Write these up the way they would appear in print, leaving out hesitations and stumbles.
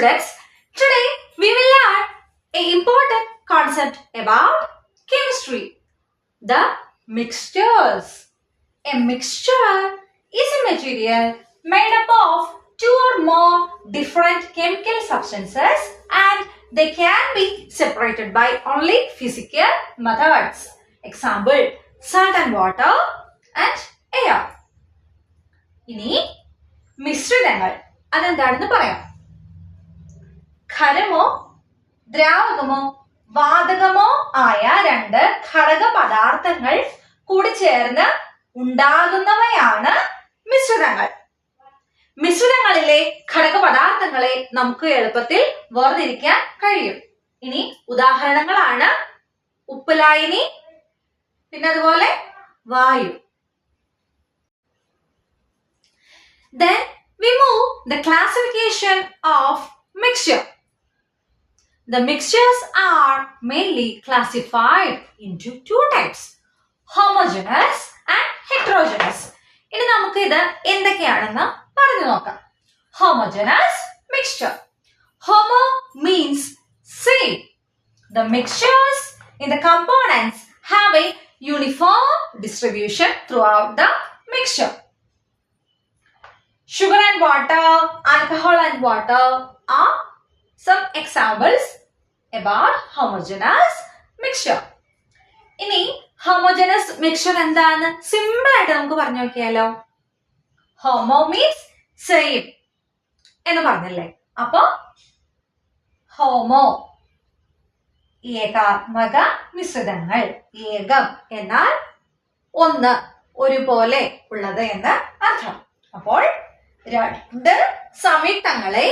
students, today we will learn an important concept about chemistry, the mixtures. A mixture is a material made up of two or more different chemical substances and they can be separated by only physical methods. Example, salt and water and air. ഇനി മിശ്രിതങ്ങൾ അതെന്താണെന്ന് പറയാം. ഖരമോ ദ്രാവകമോ വാതകമോ ആയ രണ്ട് ഘടക പദാർത്ഥങ്ങൾ കൂടി ചേർന്ന് ഉണ്ടാകുന്നവയാണ് മിശ്രിതങ്ങൾ. മിശ്രിതങ്ങളിലെ ഘടക പദാർത്ഥങ്ങളെ നമുക്ക് എളുപ്പത്തിൽ വേർതിരിക്കാൻ കഴിയും. ഇനി ഉദാഹരണങ്ങളാണ് ഉപ്പുലായനി, പിന്നെ അതുപോലെ വായു. Then we move the classification of mixture. The mixtures are mainly classified into two types, homogeneous and heterogeneous. ഇനി നമുക്ക് ഇത് എന്തൊക്കെയാണെന്ന് പറഞ്ഞു നോക്കാം. Homogeneous mixture. Homo means same. The mixtures in the components have a uniform distribution throughout the mixture. Sugar and water, alcohol and water are some examples about homogeneous mixture. ഇനി homogeneous mixture എന്താണ് simple ആയിട്ട് നമുക്ക് പറഞ്ഞു നോക്കിയാലോ. Homo means same എന്ന് പറഞ്ഞല്ലേ. അപ്പോ homo ഏകാത്മക മിശ്രിതങ്ങൾ. ഏകം എന്നാൽ ഒന്ന്, ഒരുപോലെ ഉള്ളത് എന്ന് അർത്ഥം. അപ്പോൾ രണ്ട് സംയുക്തങ്ങളെ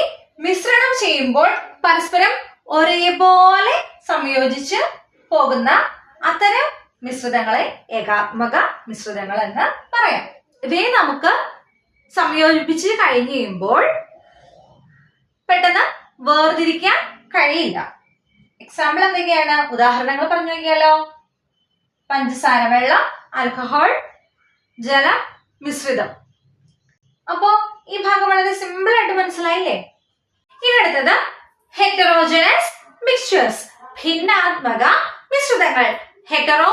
മിശ്രണം ചെയ്യുമ്പോൾ പരസ്പരം ഒരേപോലെ സംയോജിച്ച് പോകുന്ന അത്തരം മിശ്രിതങ്ങളെ ഏകാത്മക മിശ്രിതങ്ങൾ എന്ന് പറയാം. ഇവയെ നമുക്ക് സംയോജിപ്പിച്ച് കഴിഞ്ഞ് കഴിയുമ്പോൾ പെട്ടെന്ന് വേർതിരിക്കാൻ കഴിയില്ല. എക്സാമ്പിൾ എന്തൊക്കെയാണ്? ഉദാഹരണങ്ങൾ പറഞ്ഞു നോക്കിയാലോ. പഞ്ചസാര, വെള്ളം, ആൽക്കഹോൾ, ജലം, മിശ്രിതം. അപ്പോ ഈ ഭാഗം വളരെ സിമ്പിൾ ആയിട്ട് മനസ്സിലായില്ലേ? ഇനി അടുത്തത് ഹെറ്ററോജനസ് മിക്സ്ചേഴ്സ്, ഭിന്നാത്മക മിശ്രിതങ്ങൾ. Hetero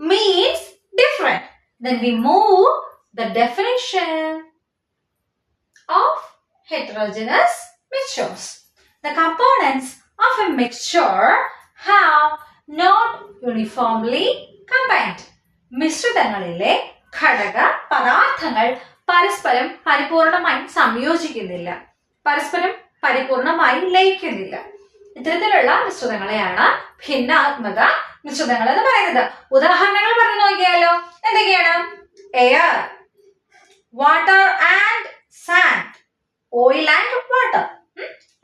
means different. Then we move the definition of heterogeneous mixtures. The components of a mixture have not uniformly combined. മിശ്രിതങ്ങളിലെ ഘടക പദാർത്ഥങ്ങൾ പരസ്പരം പരിപൂർണമായി സംയോജിക്കുന്നില്ല, പരസ്പരം പരിപൂർണമായി ലയിക്കുന്നില്ല. ഇത്തരത്തിലുള്ള മിശ്രിതങ്ങളെയാണ് ഭിന്നാത്മക മിശ്രിതങ്ങൾ എന്ന് പറയുന്നത്. ഉദാഹരണങ്ങൾ പറഞ്ഞു നോക്കിയാലോ. എന്തൊക്കെയാണ്? Air, water and sand, oil and water.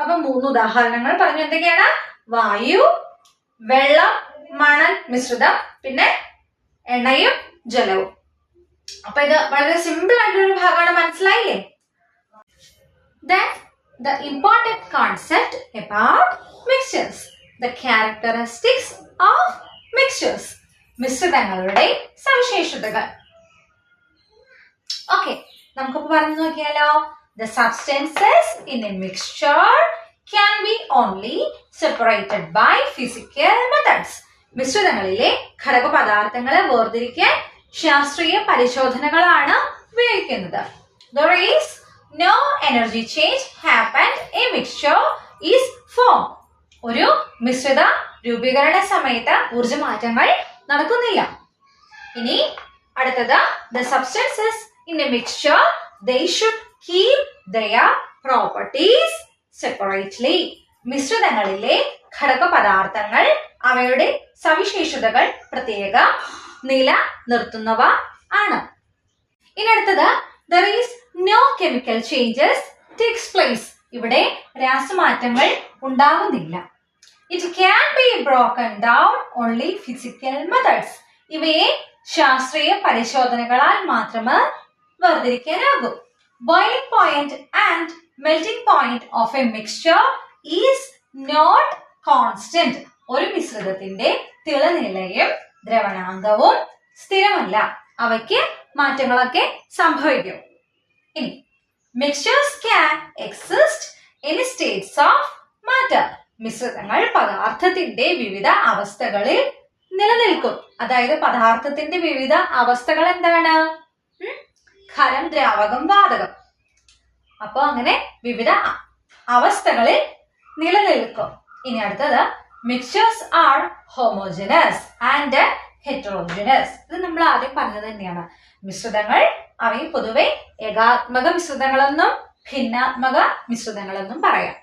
അപ്പൊ മൂന്ന് ഉദാഹരണങ്ങൾ പറഞ്ഞു. എന്തൊക്കെയാണ്? വായു, വെള്ളം, മണൽ മിശ്രിതം, പിന്നെ എണ്ണയും ജലവും. അപ്പൊ ഇത് വളരെ സിമ്പിൾ ആയിട്ടൊരു ഭാഗമാണ്, മനസ്സിലായില്ലേ? Then the important concept about mixtures, the characteristics of mixtures, മിശ്രിതങ്ങളുടെ സവിശേഷതകൾ. ഓക്കെ, നമുക്കിപ്പോ പറഞ്ഞു നോക്കിയാലോ. The substances in a mixture can be only separated by physical methods. മിശ്രിതങ്ങളിലെ ഘടക പദാർത്ഥങ്ങളെ വേർതിരിക്കാൻ ശാസ്ത്രീയ പരിശോധനകളാണ് ഉപയോഗിക്കുന്നത്. There is no energy change happened a mixture is formed. ഒരു മിശ്രിത രൂപീകരണ സമയത്ത് ഊർജ്ജമാറ്റങ്ങൾ നടക്കുന്നില്ല. ഇനി അടുത്തത് the substances in a mixture they should keep their properties separately. മിശ്രിതങ്ങളിലെ ഘടക പദാർത്ഥങ്ങൾ അവയുടെ സവിശേഷതകൾ പ്രത്യേക നില നിർത്തുന്നവ ആണ്. ഇനി അടുത്തത് there is no chemical changes takes place. ഇവിടെ രാസമാറ്റങ്ങൾ ഉണ്ടാകുന്നില്ല. It can be broken down only physical methods. ഇവയെ ശാസ്ത്രീയ പരിശോധനകളാൽ മാത്രമേ വേർതിരിക്കാനാകൂ. Boiling point and melting point of a mixture is not constant. ഒരു മിശ്രിതത്തിന്റെ തിളനിലയും ദ്രവണാങ്കവും സ്ഥിരമല്ല, അവയ്ക്ക് മാറ്റങ്ങളൊക്കെ സംഭവിക്കും. ഇനി mixtures can exist in states of matter. മിശ്രിതങ്ങൾ പദാർത്ഥത്തിന്റെ വിവിധ അവസ്ഥകളിൽ നിലനിൽക്കും. അതായത് പദാർത്ഥത്തിന്റെ വിവിധ അവസ്ഥകൾ എന്താണ്? ഖരം, ദ്രാവകം, വാതകം. അപ്പൊ അങ്ങനെ വിവിധ അവസ്ഥകളിൽ നിലനിൽക്കും. ഇനി അടുത്തത് മിക്സ്ചേഴ്സ് ആർ ഹോമോജനസ് ആൻഡ് ഹെറ്ററോജനസ്. ഇത് നമ്മൾ ആദ്യം പറഞ്ഞത് തന്നെയാണ്. മിശ്രിതങ്ങൾ അവയെ പൊതുവെ ഏകാത്മക മിശ്രിതങ്ങളെന്നും ഭിന്നാത്മക മിശ്രിതങ്ങളെന്നും പറയാം.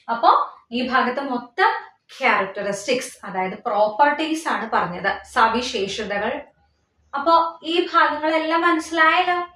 അപ്പോ ഈ ഭാഗത്ത് മൊത്തം ക്യാരക്ടറിസ്റ്റിക്സ് അതായത് പ്രോപ്പർട്ടീസ് ആണ് പറഞ്ഞത്, സവിശേഷതകൾ. അപ്പോ ഈ ഭാഗങ്ങളെല്ലാം മനസ്സിലായല്ലോ.